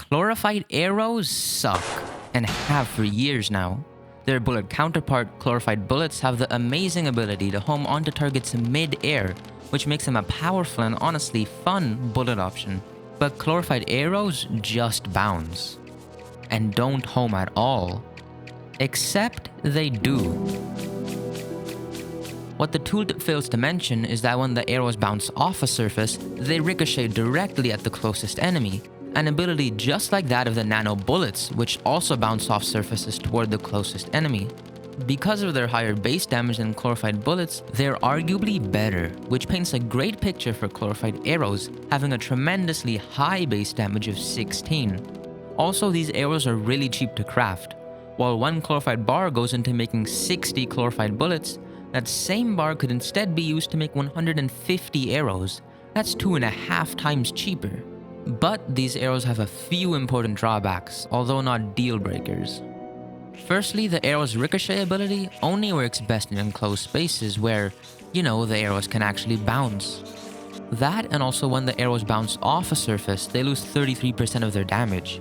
Chlorophyte arrows suck, and have for years now. Their bullet counterpart, Chlorophyte bullets, have the amazing ability to home onto targets mid-air, which makes them a powerful and honestly fun bullet option. But Chlorophyte arrows just bounce, and don't home at all. Except they do. What the tooltip fails to mention is that when the arrows bounce off a surface, they ricochet directly at the closest enemy, an ability just like that of the Nano bullets, which also bounce off surfaces toward the closest enemy. Because of their higher base damage than Chlorophyte bullets, they're arguably better, which paints a great picture for Chlorophyte arrows, having a tremendously high base damage of 16. Also, these arrows are really cheap to craft. While one Chlorophyte bar goes into making 60 Chlorophyte bullets, that same bar could instead be used to make 150 arrows. That's 2.5 times cheaper. But these arrows have a few important drawbacks, although not deal breakers. Firstly, the arrow's ricochet ability only works best in enclosed spaces where, the arrows can actually bounce. That, and also when the arrows bounce off a surface, they lose 33% of their damage.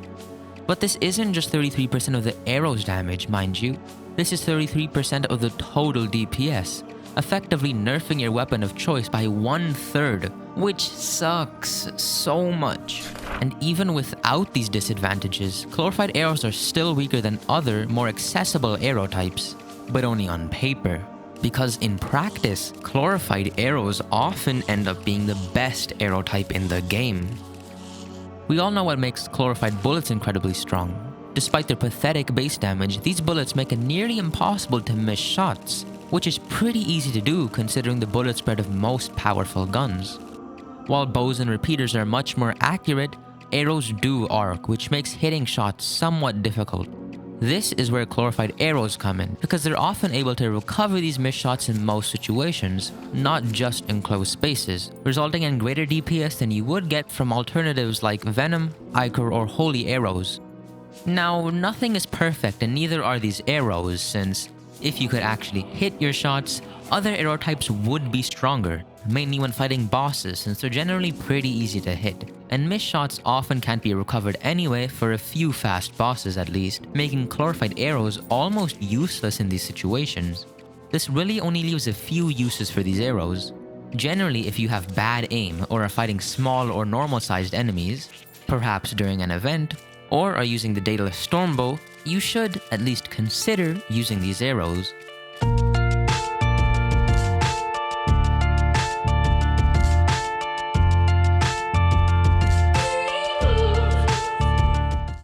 But this isn't just 33% of the arrow's damage, mind you. This is 33% of the total DPS, effectively nerfing your weapon of choice by 1/3, which sucks so much. And even without these disadvantages, Chlorophyte arrows are still weaker than other, more accessible arrow types, but only on paper. Because in practice, Chlorophyte arrows often end up being the best arrow type in the game. We all know what makes Chlorophyte bullets incredibly strong. Despite their pathetic base damage, these bullets make it nearly impossible to miss shots, which is pretty easy to do considering the bullet spread of most powerful guns. While bows and repeaters are much more accurate, arrows do arc, which makes hitting shots somewhat difficult. This is where Chlorophyte arrows come in, because they're often able to recover these missed shots in most situations, not just in closed spaces, resulting in greater DPS than you would get from alternatives like Venom, Ichor, or Holy arrows. Now, nothing is perfect and neither are these arrows, since if you could actually hit your shots, other arrow types would be stronger, mainly when fighting bosses since they're generally pretty easy to hit, and missed shots often can't be recovered anyway for a few fast bosses at least, making Chlorophyte arrows almost useless in these situations. This really only leaves a few uses for these arrows. Generally, if you have bad aim or are fighting small or normal sized enemies, perhaps during an event, or are using the Daedalus Stormbow, you should at least consider using these arrows.